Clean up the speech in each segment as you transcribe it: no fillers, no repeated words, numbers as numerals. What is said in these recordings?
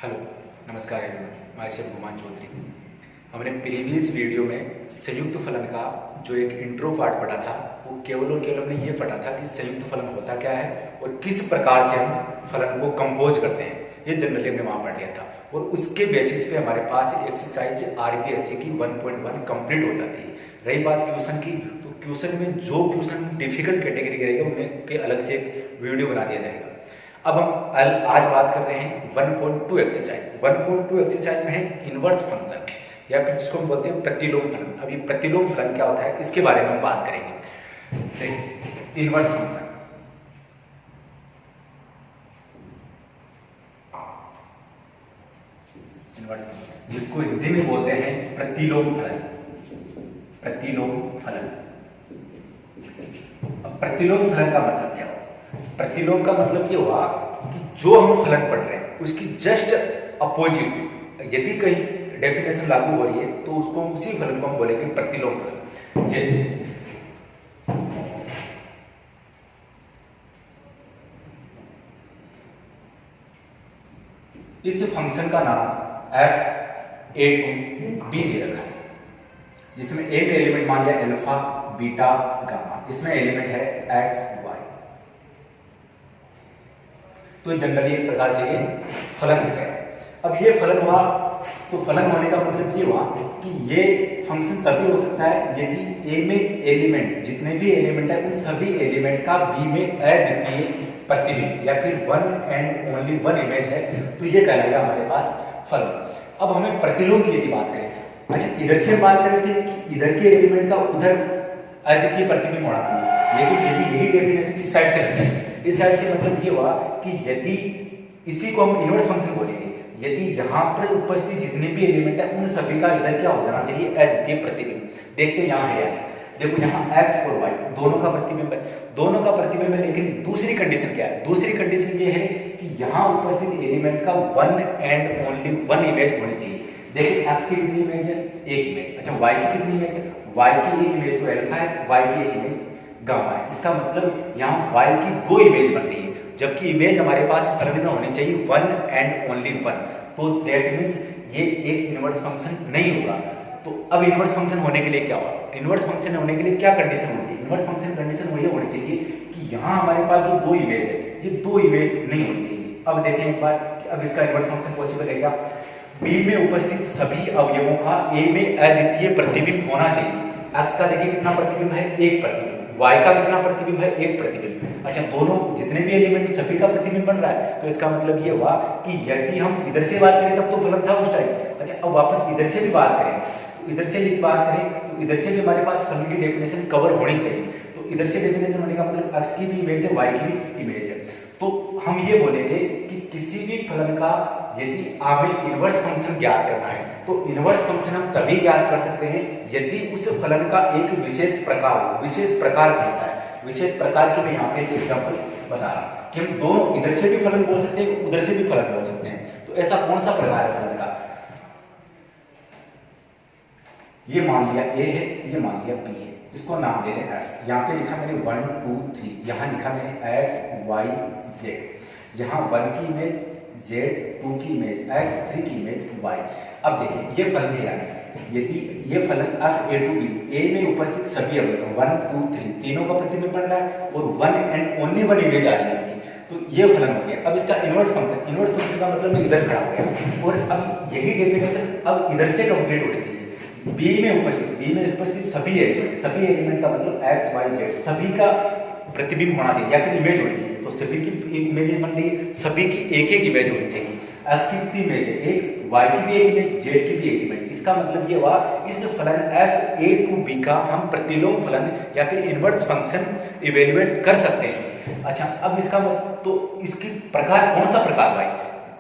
Hello, नमस्कार everyone. मैं शिव गुमान चौधरी। हमने प्रीवियस वीडियो में संयुक्त फलन का जो एक इंट्रो पार्ट पढ़ा था, वो केवल और केवल हमने ये पढ़ा था कि संयुक्त फलन होता क्या है और किस प्रकार से हम फलन को कंपोज करते हैं। ये जनरली हमने वहाँ पढ़ लिया था और उसके बेसिस पे हमारे पास एक्सरसाइज आरपीएससी की 1.1 कंप्लीट हो जाती है। रही बात क्वेश्चन की, तो क्वेश्चन में जो क्वेश्चन डिफिकल्ट कैटेगरी के रहेगा उनके अलग से एक वीडियो बना दिया जाएगा। अब हम आज बात कर रहे हैं 1.2 एक्सरसाइज। 1.2 एक्सरसाइज में है इनवर्स फंक्शन या फिर जिसको हम बोलते हैं प्रतिलोम फलन। अब ये प्रतिलोम फलन क्या होता है इसके बारे में हम बात करेंगे। देखिए, इनवर्स फंक्शन, इनवर्स फंक्शन जिसको हिंदी में बोलते हैं प्रतिलोम फलन। प्रतिलोम फलन। अब प्रतिलोम फलन का मतलब क्या हुआ? प्रतिलोम का मतलब ये हुआ कि जो हम फलन पढ़ रहे हैं उसकी जस्ट अपोजिट यदि कहीं डेफिनेशन लागू हो रही है तो उसको उसी फलन को हम बोलेंगे प्रतिलोम फलन। जैसे इस फंक्शन का नाम f(a2) b दे रखा है, जिसमें a में एलिमेंट मान लिया अल्फा, बीटा, गामा। इसमें एलिमेंट है x, y। तो जनरली एक प्रकार से ये फलन हो गया। अब ये फलन हुआ तो फलन होने का मतलब ये हुआ कि ये फंक्शन तभी हो सकता है यदि a में एलिमेंट, जितने भी एलिमेंट है उन सभी एलिमेंट का b में अद्वितीय प्रतिबिंब या फिर one and only one image है, तो ये कहलाएगा हमारे पास फलन। अब हमें प्रतिलोम की यदि बात करें, अच्छा इधर से हम बात कर रहे थे कि इधर के एलिमेंट का उधर अद्वितीय प्रतिबिंब होना चाहिए, लेकिन यदि यही डेफिनेशन इस साइड से रखते हैं, इस साइड से मतलब ये हुआ कि यदि इसी को हम इनवर्स फंक्शन बोलेंगे, यदि यहाँ पर उपस्थित जितने भी एलिमेंट है उन सभी का इधर क्या हो जाना चाहिए? अद्वितीय प्रतिबिंब। देखते हैं यहाँ है, देखो यहाँ x और y दोनों का प्रतिबिंब है, दोनों का प्रतिबिंब है, लेकिन दूसरी कंडीशन क्या है? दूसरी कंडीशन ये है कि यहाँ उपस्थित एलिमेंट का one and only one image होनी चाहिए। देखिए x की कितनी इमेज है? एक इमेज। अच्छा y की कितनी इमेज है? y की एक इमेज तो अल्फा है, y की एक इमेज गामा है। इसका मतलब यहाँ y की दो इमेज बन रही है, जबकि इमेज हमारे पास फलन में होनी चाहिए वन एंड ओनली वन। तो दैट मीन्स ये एक इनवर्स फंक्शन नहीं होगा। तो अब इनवर्स फंक्शन होने के लिए क्या होगा? इनवर्स फंक्शन होने के लिए क्या कंडीशन होनी चाहिए? इनवर्स फंक्शन कंडीशन ये होनी चाहिए कि यहाँ हमारे पास जो दो इमेज है, ये दो इमेज नहीं होनी चाहिए। अब देखें एक बार कि अब इसका इनवर्स फंक्शन पॉसिबल है क्या? B में उपस्थित सभी अवयवों का A में अद्वितीय प्रतिबिंब होना चाहिए। x का देखिए कितना प्रतिबिंब है? एक प्रतिबिंब। y का कितना प्रतिबिंब है? एक प्रतिबिंब। अच्छा दोनों जितने भी एलिमेंट सभी का प्रतिबिंब बन रहा है, तो इसका मतलब ये हुआ कि यदि हम इधर से बात करें तब तो फलन था उस टाइम। अच्छा अब वापस इधर से भी बात करें, तो इधर से यदि बात करें तो इधर से भी हमारे पास फलन की डेफिनेशन कवर होनी चाहिए। तो इधर से डेफिनेशन होने का मतलब x की भी इमेज है, y की भी इमेज है। तो हम ये बोलेंगे कि किसी भी फलन का यदि हमें इनवर्स फंक्शन ज्ञात करना है तो इनवर्स फंक्शन हम तभी ज्ञात कर सकते हैं यदि उस फलन का एक विशेष प्रकार हो। विशेष प्रकार कौन सा है? विशेष प्रकार की मैं यहाँ पे एग्जांपल बता रहा हूँ कि हम दोनों इधर से भी फलन बोल सकते हैं, उधर से भी फलन बोल सकते हैं। तो ऐसा कौन सा प्रकार है फलन का? ये मान लिया a है, ये मान लिया b है, इसको नाम दे रहे f। यहाँ पे लिखा मैंने 1 2 3, यहाँ लिखा मैंने x y z। यहाँ 1 की इमेज z, 2 की इमेज x, 3 की इमेज y। अब देखिए ये फलन है, यदि ये फलन f(a2b) a में उपस्थित सभी अवयव 1 2 3 तीनों का प्रतिबिंब बन रहा है और one and only one image आ रही है इनकी, तो ये फलन हो गया। अब इसका इनवर्स फंक्शन, इनवर्स फंक्शन का मतलब मैं इधर खड़ा हो गया और अब यही डेफिनेशन अब इधर से कंप्लीट होनी चाहिए। B में उपस्थित सभी एलिमेंट का मतलब x y z सभी का प्रतिबिंब होना चाहिए या फिर इमेज होनी चाहिए। तो सभी की इमेजेस बन रही है, सभी की एक एक इमेज होनी चाहिए। x की कितनी इमेज है? एक। y की भी एक इमेज, z की भी एक इमेज। इसका मतलब ये हुआ इस फलन f(a2b) का हम प्रतिलोम फलन या फिर इनवर्स फंक्शन इवेल्युएट कर सकते हैं। अच्छा अब इसका तो इसकी प्रकार कौन सा प्रकार भाई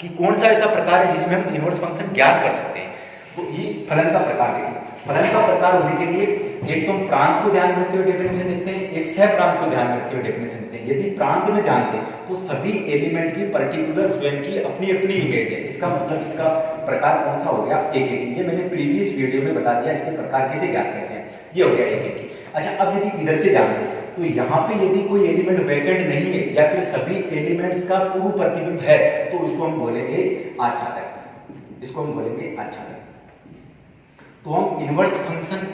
कि कौन सा ऐसा प्रकार है जिसमें हम इनवर्स फंक्शन ज्ञात कर सकते हैं? तो ये फलन का प्रकार देखिए। फलन का प्रकार होने के लिए एक तो प्रांत को ध्यान में रखते हुए डेफिनेशन देखते हैं, एक सह प्रांत को ध्यान में रखते हुए डेफिनेशन देखते हैं। यदि प्रांत में जानते हैं तो सभी एलिमेंट की पर्टिकुलर स्वयं की अपनी अपनी इमेज है। इसका मतलब इसका प्रकार कौन सा हो गया? एक एक। ये मैंने प्रीवियस वीडियो में बता दिया इसके प्रकार कैसे ज्ञात करते हैं, ये हो गया एक एक की। अच्छा अब यदि इधर से जानते हैं तो यहाँ पे यदि कोई एलिमेंट वैकेंट नहीं है या फिर सभी एलिमेंट्स का पूर्व प्रतिबिंब है तो इसको हम बोलेंगे आच्छादक, इसको हम बोलेंगे आच्छादक। तो हम इनवर्स फंक्शन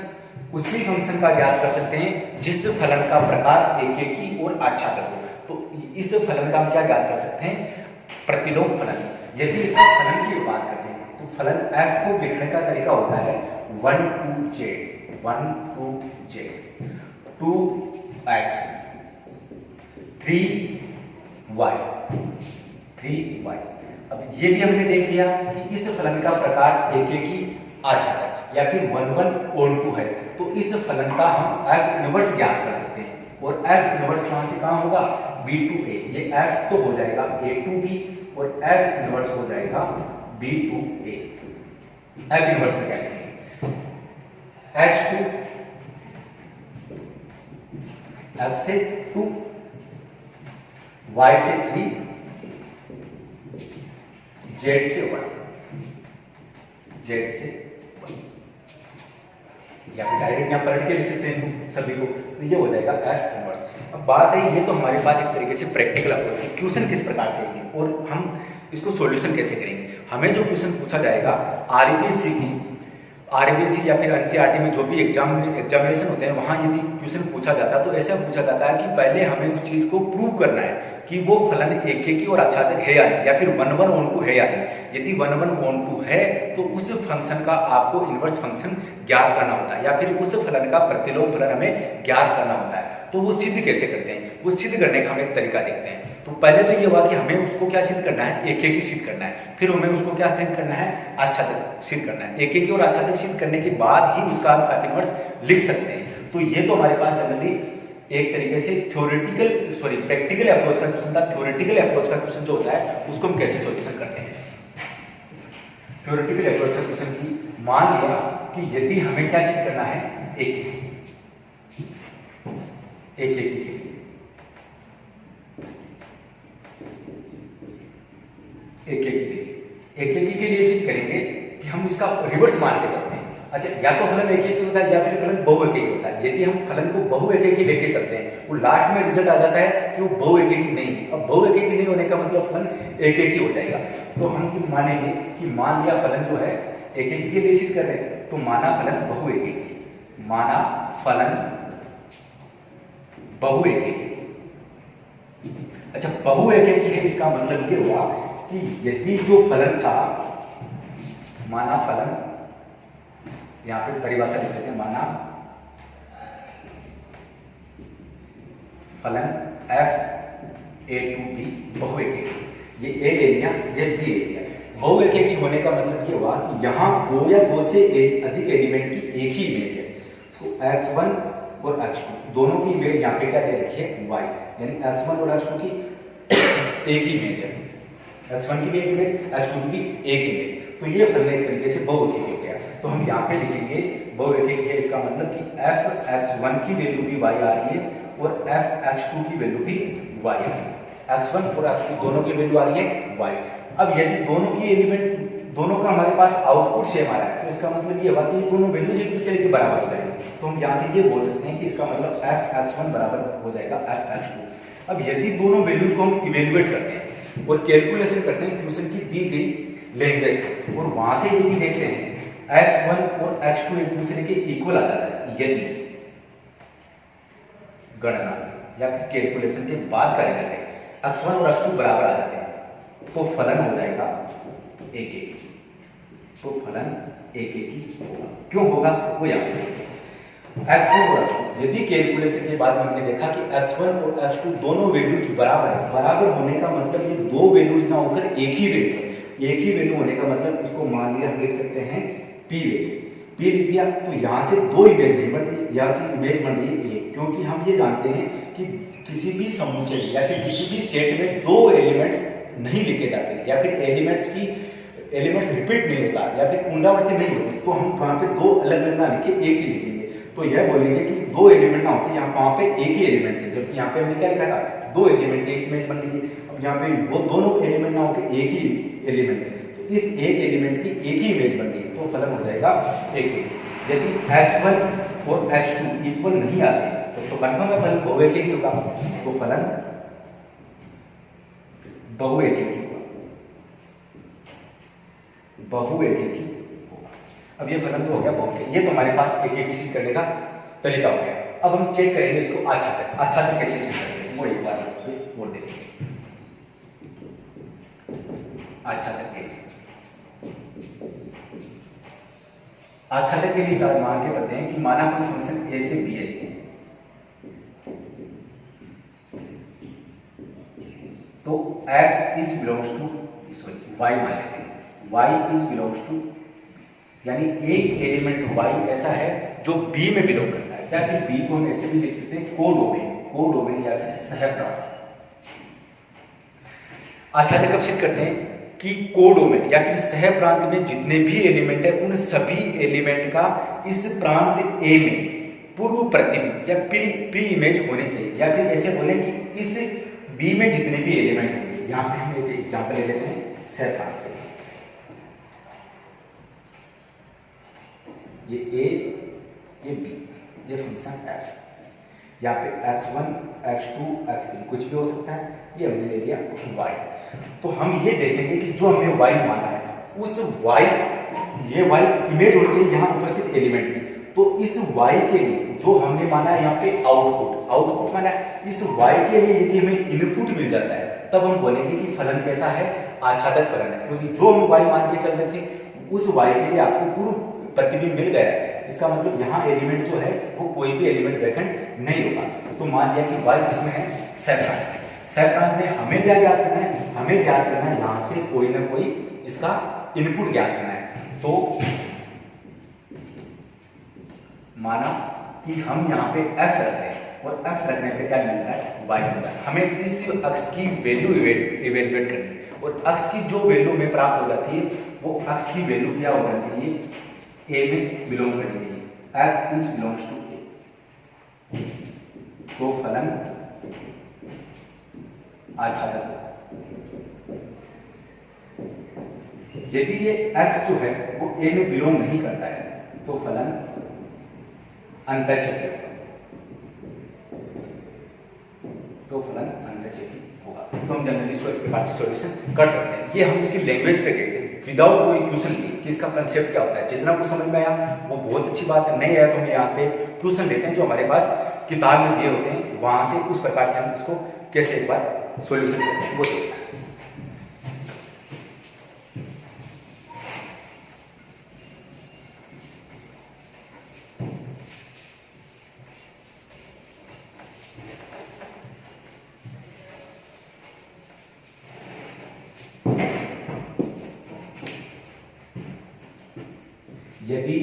उसी फंक्शन का ज्ञात कर सकते हैं जिस फलन का प्रकार एकेकी और आच्छादक हो। तो इस फलन का हम क्या ज्ञात कर सकते हैं? प्रतिलोम फलन। यदि इसका फलन की बात करते हैं तो फलन f को लिखने का तरीका होता है 1 to z 2x 3y। अब ये भी हमने देख लिया कि इस फलन का प्रकार एकेकी आच्छादक या फिर 1 1 on 2 है। तो इस फलन का हम f इनवर्स ज्ञात कर सकते हैं और f इनवर्स कहां से कहां होगा? b to a। ये f तो हो जाएगा a to b और f इनवर्स हो जाएगा b to a। f inverse में क्या लिखेंगे? h to f से 2 y से 3 z से 1 या फिर डायरेक्ट यहाँ पलट के लिख सकते हैं सभी को, तो ये हो जाएगा f इनवर्स। अब बात है ये तो हमारे पास एक तरीके से प्रैक्टिकल अप्रोच है, क्वेश्चन किस प्रकार से है और हम इसको सॉल्यूशन कैसे करेंगे। हमें जो क्वेश्चन पूछा जाएगा आरबीएससी या फिर एनसीईआरटी में जो भी एग्जामिनेशन होते हैं वहां यदि क्वेश्चन पूछा जाता है तो ऐसा पूछा जाता है कि पहले हमें उस चीज को प्रूव करना है कि वो फलन एकेकी और आच्छादक है या नहीं, या फिर 1 1 on 2 है या नहीं। यदि 1 1 on 2 है तो उस फंक्शन का आपको इनवर्स फंक्शन ज्ञात करना होता है या फिर उस फलन का प्रतिलोम फलन हमें ज्ञात करना होता है। तो वो सिद्ध कैसे करते हैं? वो सिद्ध करने का हम एक तरीका देखते हैं। तो पहले तो ये हुआ कि हमें उसको क्या सिद्ध करना है? एकेकी सिद्ध करना है। फिर हमें उसको क्या सिद्ध करना है? आच्छादक सिद्ध करना है। एकेकी और आच्छादक सिद्ध करने के बाद ही उसका आप इनवर्स लिख सकते हैं। तो ये तो हमारे पास जनरली एक तरीके से प्रैक्टिकल अप्रोच का क्वेश्चन था। थ्योरेटिकल अप्रोच का क्वेश्चन जो होता है उसको हम कैसे सॉल्यूशन करते हैं? थ्योरेटिकल अप्रोच का क्वेश्चन की मान लिया कि यदि हमें क्या सिद्ध करना है? एकेकी के लिए सिद्ध करेंगे कि हम इसका रिवर्स मान के चलते हैं। अच्छा, या तो फलन एकेकी होता है या फिर फलन बहुएकेकी होता है। यदि हम फलन को बहुएकेकी लेके चलते हैं वो लास्ट में रिजल्ट आ जाता है कि वो बहुएकेकी नहीं है। अब बहुएकेकी नहीं होने का मतलब फलन एकेकी हो जाएगा। तो हम क्यों मानेंगे कि मान लिया फलन जो है एकेकी के लिए सिद्ध कर रहे हैं तो माना फलन बहुएकेकी, माना फलन बहुएकेकी। अच्छा, बहुएकेकी है इसका मतलब ये हुआ कि यदि जो फलन था, माना फलन, यहां पे परिभाषा लिख देते हैं, माना फलन f a to b बहुएकेकी। ये a ले लिया, ये b ले लिया। बहुएकेकी होने का मतलब ये हुआ कि यहाँ 2 या 2 से अधिक एलिमेंट की एक ही इमेज है। तो x1 और x2 दोनों की इमेज यहाँ पे क्या दे रखी है? y, यानी x1 और x2 की एक ही इमेज है। x1 की भी एक इमेज, x2 की भी एक इमेज। तो ये फलन एक तरीके से बहुएकेकी हो गया। तो हम यहाँ पे लिखेंगे बहुएकेकी है इसका मतलब कि f x1 की वैल्यू भी y आ रही है और f x2 की वैल्यू भी y आ रही है। x1 और x2 दोनों की वैल्यू आ रही है y। अब यदि दोनों की एलिमेंट दोनों का हमारे पास आउटपुट सेम आ रहा है तो इसका मतलब ये हुआ कि ये दोनों वैल्यूज एक दूसरे के बराबर हो जाएंगे। तो हम यहाँ से ये बोल सकते हैं कि इसका मतलब f x1 बराबर हो जाएगा f x2। अब यदि दोनों वैल्यूज को हम इवेल्युएट करते हैं और कैलकुलेशन करते हैं क्वेश्चन की दी गई लैंग्वेज से और वहां से यदि देखते हैं x1 और x2 एक दूसरे के इक्वल आ जाता है, यदि गणना से या फिर कैलकुलेशन के बाद कार्य करते हैं x1 और x2 बराबर आ जाते हैं तो फलन हो जाएगा एकेकी। तो फलन एकेकी होगा। क्यों होगा वो याद रखिए। x1 और x2 यदि कैलकुलेशन के बाद हमने देखा कि x1 और x2 दोनों वैल्यूज बराबर है। बराबर होने का मतलब ये दो वैल्यूज ना होकर एक ही वैल्यू है। एक ही वैल्यू होने का मतलब इसको मान लिया हम लिख सकते हैं p वैल्यू। p लिख दिया तो यहाँ से दो इमेज नहीं बनती, यहाँ से इमेज बन रही है एक, क्योंकि हम ये जानते हैं कि किसी भी समुच्चय या फिर किसी भी सेट में दो एलिमेंट्स नहीं लिखे जाते या फिर एलिमेंट्स रिपीट नहीं होता या फिर पुनरावृत्ति नहीं होती। तो हम वहाँ पे दो अलग अलग ना लिखे एक ही लिखेंगे। तो यह बोलेंगे कि दो एलिमेंट ना होते, यहाँ वहाँ पे एक ही एलिमेंट है, जबकि यहाँ पे हमने क्या लिखा था? दो एलिमेंट, एक इमेज बन रही है। अब यहाँ पे वो दोनों एलिमेंट ना होकर एक ही एलिमेंट है, तो इस एक एलिमेंट की एक ही इमेज बन रही है तो फलन हो जाएगा एक। यदि x1 और x2 इक्वल नहीं आते तो तो कन्फर्म है फलन बहुएकेकी होगा, तो फलन बहुएकेकी होगा, बहुएकेकी होगा। अब ये फलन तो हो गया बहुएकेकी, ये तो हमारे पास एकेकी सिद्ध करने का तरीका हो गया। अब हम चेक करेंगे इसको आच्छादक, आच्छादक कैसे सिद्ध करेंगे वो एक बार वो देखेंगे। आच्छादक के लिए, आच्छादक के लिए मान के चलते हैं कि माना कोई फंक्शन ए से बी है, तो x is belongs to sorry y मान लेते हैं, y इज बिलोंग्स टू, यानी एक एलिमेंट y ऐसा है जो b में बिलोंग करता है, या फिर b को हम ऐसे भी लिख सकते हैं कोडोमेन, कोडोमेन या फिर सहप्रांत। आच्छादक कब सिद्ध करते हैं कि कोडोमेन या फिर सह प्रांत में जितने भी एलिमेंट है उन सभी एलिमेंट का इस प्रांत ए में पूर्व प्रतिबिंब या प्री इमेज होनी चाहिए, या फिर ऐसे बोले कि इस बी में जितने भी एलिमेंट होंगे, यहां पे हम एक एग्जांपल ले लेते हैं सह प्रांत के लिए, ये ए ये बी ये फंक्शन f, यहाँ पे x1 x2 x3 कुछ भी हो सकता है, ये हमने ले लिया y। तो हम ये देखेंगे कि जो हमने y माना है उस y, ये y इमेज होनी चाहिए यहाँ उपस्थित एलिमेंट में, तो इस y के लिए जो हमने माना है यहाँ पे आउटपुट, आउटपुट माना है इस y के लिए यदि हमें इनपुट मिल जाता है तब हम बोलेंगे कि फलन कैसा है, आच्छादक फलन है, क्योंकि जो हम y मान के चल रहे थे उस y के लिए आपको पूर्व प्रतिबिंब मिल गया है, इसका मतलब यहाँ एलिमेंट जो है वो कोई भी एलिमेंट वैकेंट नहीं होगा। तो मान लिया कि y किसमें है, सह प्रांत में, सह प्रांत में हमें क्या ज्ञात करना है, हमें ज्ञात करना है यहाँ से कोई ना कोई इसका इनपुट ज्ञात करना है। तो माना कि हम यहाँ पे x रख रहे हैं और x रखने पे क्या मिल रहा है, y मिल रहा है, हमें इस x की वैल्यू इवेलुएट करनी है, और x की जो वैल्यू में प्राप्त हो जाती है वो x की वैल्यू क्या होना चाहिए, a में बिलोंग करनी चाहिए, x is belongs to a, तो फलन आच्छादक। यदि ये x जो है वो a में बिलोंग नहीं करता है तो फलन अंतःछेदी, तो फलन अंतःछेदी होगा। तो हम जनरली इसको इस प्रकार से सॉल्यूशन कर सकते हैं। ये हम इसकी लैंग्वेज पे गए थे विदाउट कोई क्वेश्चन लिए कि इसका कंसेप्ट क्या होता है, जितना कुछ समझ में आया वो बहुत अच्छी बात है, नहीं आया तो हम यहाँ पे क्वेश्चन लेते हैं जो हमारे पास किताब में दिए होते हैं, वहां से उस प्रकार से हम इसको कैसे एक बार सॉल्यूशन करते हैं वो देखते हैं। यदि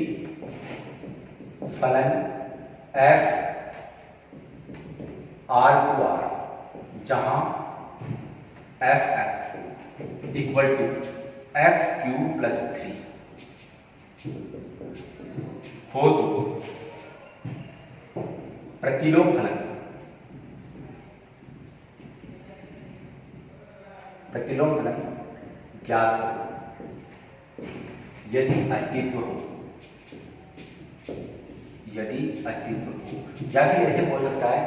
फलन f r टू r जहां f(x) equal to x³ plus 3 हो तो प्रतिलोम फलन, प्रतिलोम फलन ज्ञात करो यदि अस्तित्व हो, यदि अस्तित्व हो, या फिर ऐसे बोल सकता है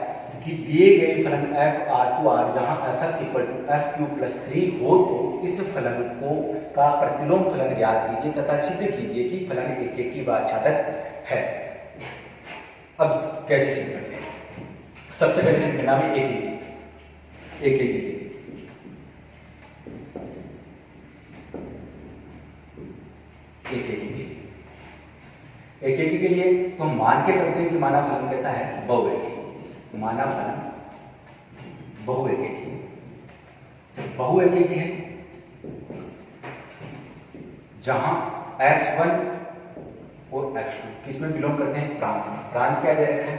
कि दिए गए फलन f r टू r जहां f(x) equal to x³ plus 3 हो तो इस फलन को का प्रतिलोम फलन ज्ञात कीजिए तथा सिद्ध कीजिए कि फलन एकेकी व आच्छादक है। अब कैसे सिद्ध करते हैं, सबसे पहले सिद्ध करना है एकेकी एकेकी के लिए तो हम मान के चलते हैं कि माना फलन कैसा है, बहुएकेकी, माना फलन बहुएकेकी, तो बहुएकेकी है जहां x1 और x2 किसमें बिलोंग करते हैं, प्रांत में, प्रांत क्या दे रखा है।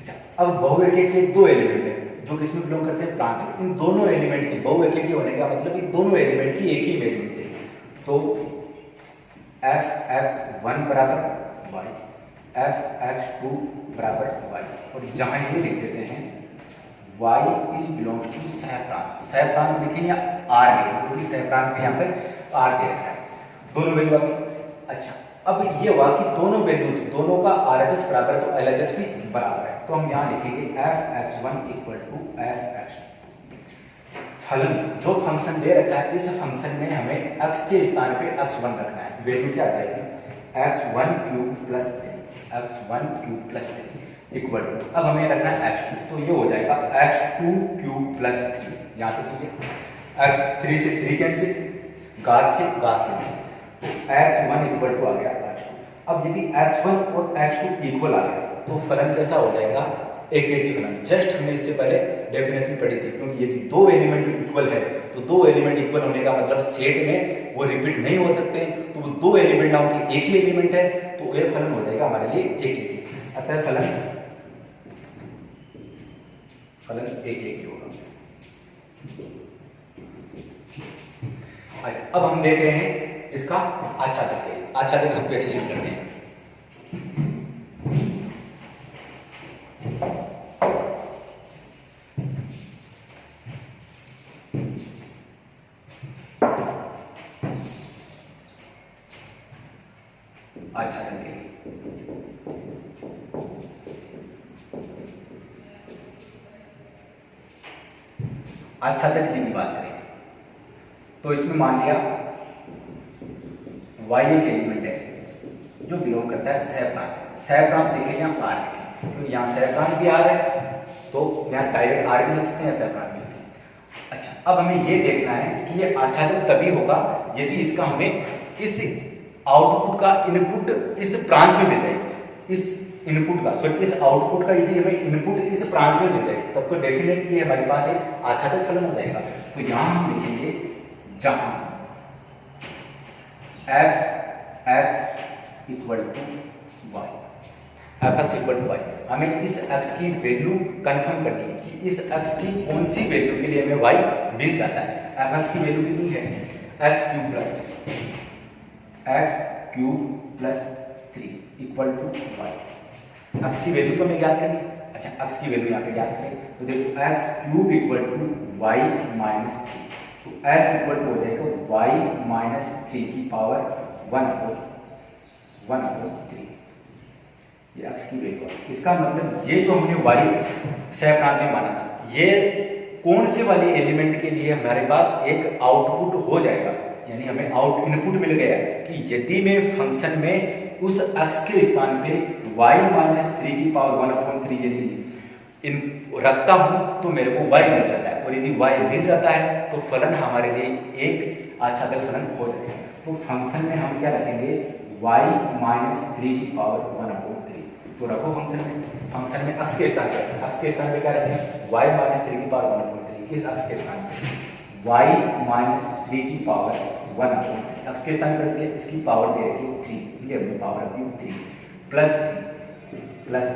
अच्छा, अब बहुएकेकी के दो एलिमेंट है जो किसमें बिलोंग करते हैं, प्रांत में, इन दोनों एलिमेंट की बहुएकेकी होने का मतलब इन दोनों एलिमेंट की एक ही इमेज होनी चाहिए। तो f(x1) बराबर y, f(x2) बराबर y, और जहां ये लिख देते हैं y इज बिलोंग्स टू सह प्रांत, सह प्रांत लिखें या r लिखें, क्योंकि सह प्रांत में यहाँ पे r दे रखा है, दोनों वैल्यू आ गई। अच्छा, अब ये हुआ कि दोनों वैल्यूज, दोनों का RHS बराबर है तो LHS भी बराबर है, तो हम यहाँ लिखेंगे f(x1) इक्वल टू f(x2)। फलन जो फंक्शन दे रखा है, इस फंक्शन में हमें x के स्थान पे x1 रखना है, वैल्यू क्या आ जाएगी x1³ plus 3, x1³ plus 3 equal to, अब हमें रखना है x2, तो ये हो जाएगा x2³ प्लस 3, यहाँ पे कीजिए x3 से 3 कैंसिल, घात से घात कैंसिल, तो x1 इक्वल टू आ गया x2। अब यदि x1 और x2 इक्वल आ गया तो फलन कैसा हो जाएगा, एक ही फलन। जस्ट हमने इससे पहले डेफिनेशन पढ़ी थी, क्योंकि यदि दो एलिमेंट इक्वल है तो दो एलिमेंट इक्वल होने का मतलब सेट में वो रिपीट नहीं हो सकते, तो वो दो एलिमेंट ना होकर एक ही एलिमेंट है, तो ये फलन हो जाएगा हमारे लिए एक ही। अतः फलन एक ही होगा। अब हम देख रहे हैं इसका आच्छादक के लिए, आच्छादक इसको कैसे शुरू करते हैं। आच्छादन के लिए आच्छादन की बात करें तो इसमें मान लिया y एक एलिमेंट है जो बिलोंग करता है सहप्रांत। सहप्रांत लिखे या R लिखे, तो यहाँ सहप्रांत भी R है तो यहाँ डायरेक्ट R भी लिख सकते हैं, सहप्रांत भी लिखे। अच्छा, अब हमें ये देखना है कि ये आच्छादन तभी होगा यदि इसका हमें इस आउटपुट का इनपुट इस प्रांत में मिल जाए, इस इनपुट का सॉरी इस आउटपुट का यदि हमें इनपुट इस प्रांत में मिल जाए तब तो डेफिनेटली हमारे पास एक आच्छादक फलन हो जाएगा। तो यहाँ हम लिखेंगे जहां f(x) equal to y, f(x) equal to y, हमें इस x की वैल्यू कंफर्म करनी है कि इस x की कौन सी वैल्यू के लिए हमें y मिल जाता है। f(x) की वैल्यू कितनी है x³ plus 3, x³ plus 3 equal to y। x की वैल्यू तो हमें याद करनी है। अच्छा, x की वैल्यू यहाँ पे याद करें तो देखो x³ equal to y minus 3, तो x इक्वल टू हो जाएगा y माइनस 3 की पावर 1/3, ये x की वैल्यू है। इसका मतलब ये जो हमने y सहप्रांत में माना था, ये कौन से वाले एलिमेंट के लिए हमारे पास एक आउटपुट हो जाएगा, यानी हमें आउट इनपुट मिल गया कि यदि मैं फंक्शन में उस x के स्थान पे y माइनस 3 की पावर 1/3 यदि इन रखता हूं तो मेरे को y मिल जाता है, और यदि y मिल जाता है तो फलन हमारे लिए एक आच्छादक फलन हो जाएगा। तो फंक्शन में हम क्या रखेंगे y माइनस 3 की पावर 1/3, तो रखो फंक्शन में x के स्थान पे, x के स्थान पे क्या रखें y माइनस 3 की पावर 1/3, इस x के स्थान पे y माइनस 3 की पावर 1/3, x के स्थान पे रखते हैं, इसकी पावर दे रखी है 3, ये अपनी पावर रखती है 3 प्लस 3 प्लस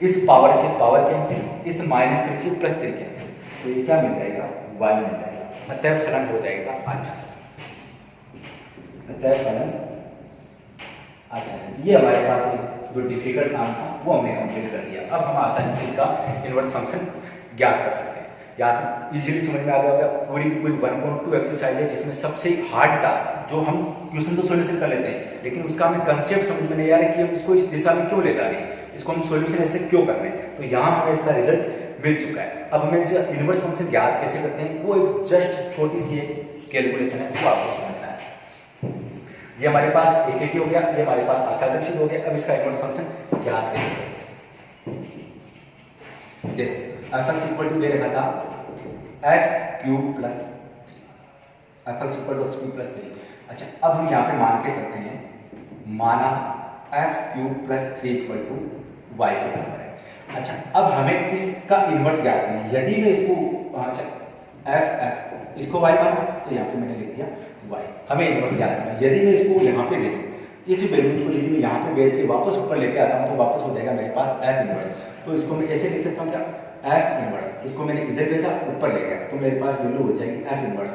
इस पावर से पावर कैंसिल, इस माइनस 3 से प्लस 3 कैंसिल, तो ये क्या मिल जाएगा y मिल जाएगा। अतः फलन हो जाएगा अच्छा, अतः फलन अच्छा। ये हमारे पास जो डिफिकल्ट नाम था वो हमने कंप्लीट कर दिया। अब हम आसानी से इसका इनवर्स फंक्शन ज्ञात कर सकते हैं। या तो इजीली समझ में आ गया होगा, पूरी 1.2 एक्सरसाइज है जिसमें सबसे हार्ड टास्क जो हम क्वेश्चन तो सॉल्यूशन कर लेते हैं, लेकिन उसका हमें कंसेप्ट समझ में नहीं आ रहा है कि हम इसको इस दिशा में क्यों ले जा रहे हैं, इसको हम सॉल्यूशन ऐसे क्यों कर रहे हैं। तो यहाँ हमें इसका रिजल्ट मिल चुका है। अब हमें इसे इनवर्स फंक्शन ज्ञात कैसे करते हैं, वो एक जस्ट छोटी सी एक कैलकुलेशन है, वो आपको समझना है। ये हमारे पास एक हो गया, ये हमारे पास आच्छादक सिद्ध हो गया। अब इसका इनवर्स फंक्शन ज्ञात कैसे करें, देखो f(x) इक्वल टू दे रखा था x³ plus 3, f(x) equal to x³ plus 3। अच्छा, अब हम यहाँ पे मान के चलते हैं, माना x³ plus 3 equal to y के बराबर है। अच्छा, अब हमें इसका इनवर्स ज्ञात करना है। यदि मैं इसको अच्छा f(x) इसको y माना तो यहाँ पे मैंने लिख दिया y, हमें इनवर्स ज्ञात करना है। यदि मैं इसको यहाँ पे भेजूँ, इस वैल्यूज को यदि मैं यहाँ पे भेज के वापस ऊपर लेके आता हूँ तो वापस हो जाएगा मेरे पास f इनवर्स। तो इसको मैं ऐसे लिख सकता हूँ क्या, f इनवर्स, इसको मैंने इधर भेजा ऊपर ले गया तो मेरे पास वैल्यू हो जाएगी f inverse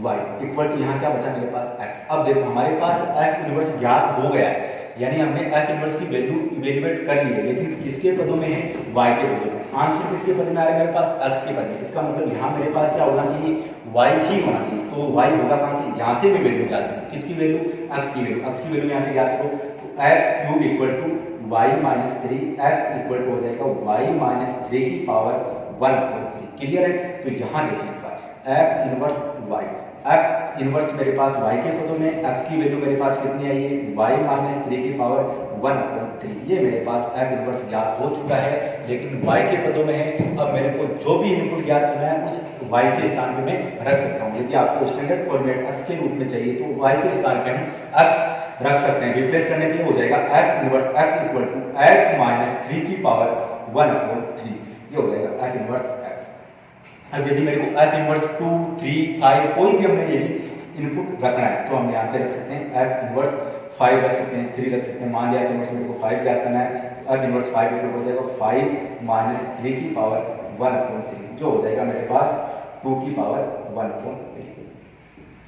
y equal to यहाँ क्या बचा मेरे पास x। अब देखो हमारे पास f इनवर्स ज्ञात हो गया है, यानी हमने f इनवर्स की वैल्यू इवेल्युएट कर ली है, लेकिन किसके पदों में है, y के पदों में। आंसर किसके पद में आ रहा है मेरे पास, x के पद में। इसका मतलब यहाँ मेरे पास क्या होना चाहिए, y ही होना चाहिए। तो y होगा कहाँ से, यहाँ से भी वैल्यू ज्ञात करो, किसकी वैल्यू, x की वैल्यू, x की वैल्यू यहाँ से ज्ञात करो। तो x cube equal to y minus 3, x equal to हो जाएगा y माइनस 3 की पावर 1/3। क्लियर है। तो यहाँ देखिए एक बार f inverse y, f inverse मेरे पास y के पदों में, x की वैल्यू मेरे पास कितनी आई है, y माइनस 3 की पावर 1/3। ये मेरे पास f इनवर्स ज्ञात हो चुका है, लेकिन y के पदों में है। अब मेरे को जो भी इनपुट ज्ञात करना है उस y के स्थान पे मैं रख सकता हूँ। यदि आपको स्टैंडर्ड फॉर्मेट x के रूप में चाहिए तो y के स्थान पे हम x रख सकते हैं। रिप्लेस करने के लिए हो जाएगा f inverse x equal to x minus 3 की पावर 1/3। ये हो जाएगा f इनवर्स x। अब यदि मेरे को f इनवर्स 2, 3, 5 कोई भी हमने यदि इनपुट रखना है तो हम यहाँ पे रख सकते हैं f इनवर्स 5 रख सकते हैं, 3 रख सकते हैं। मान लिया इनवर्स मेरे को 5 ज्ञात करना है, तो f इनवर्स 5 इक्वल हो जाएगा 5 माइनस 3 की पावर 1/3, जो हो जाएगा मेरे पास 2 की पावर 1/3।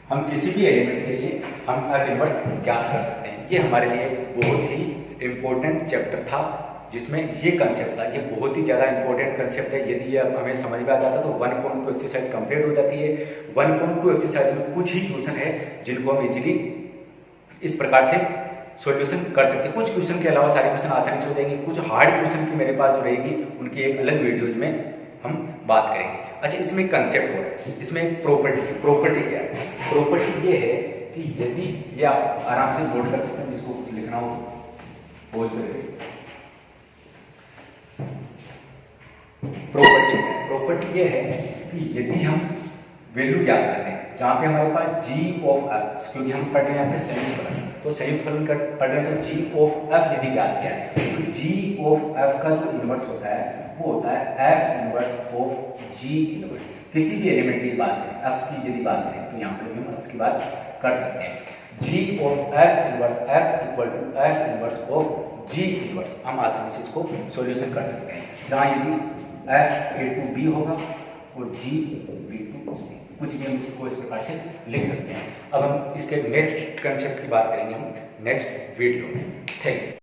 हम किसी भी एलिमेंट के लिए हम f इनवर्स ज्ञात कर सकते हैं। ये हमारे लिए बहुत ही इम्पोर्टेंट चैप्टर था जिसमें ये कंसेप्ट था। ये बहुत ही ज़्यादा इंपॉर्टेंट कंसेप्ट है। यदि ये हमें समझ में आ जाता तो 1.2 एक्सरसाइज कंप्लीट हो जाती है। 1.2 एक्सरसाइज में कुछ ही क्वेश्चन है जिनको हम इजीली इस प्रकार से सॉल्यूशन कर सकते हैं। कुछ क्वेश्चन के अलावा सारे क्वेश्चन आसानी से हो जाएंगे। कुछ हार्ड क्वेश्चन की मेरे पास जो रहेगी उनकी एक अलग वीडियोज में हम बात करेंगे। अच्छा, इसमें कंसेप्ट हो रहा है, इसमें एक प्रॉपर्टी क्या है। प्रॉपर्टी ये है कि यदि ये आप आराम से नोट कर सकते हैं, जिसको कुछ लिखना हो पोज करके। प्रॉपर्टी ये है कि यदि हम वैल्यू ज्ञात करते हैं जहाँ पे हमारे पास g ऑफ f, क्योंकि हम पढ़ रहे हैं यहाँ पे संयुक्त फलन, तो संयुक्त फलन पढ़ रहे हैं तो g ऑफ f यदि ज्ञात किया है तो g ऑफ f का जो इनवर्स होता है वो होता है f inverse of g inverse. किसी भी एलिमेंट की बात करें, x की यदि बात करें तो यहाँ पर हम x की बात कर सकते हैं। g of f inverse x equal to f inverse of g inverse. हम आसानी से इसको सॉल्यूशन कर सकते हैं, जहाँ यदि f a टू b होगा और g b टू c, कुछ भी हम इसको इस प्रकार से लिख सकते हैं। अब हम इसके नेक्स्ट कंसेप्ट की बात करेंगे हम नेक्स्ट वीडियो में। Thank you.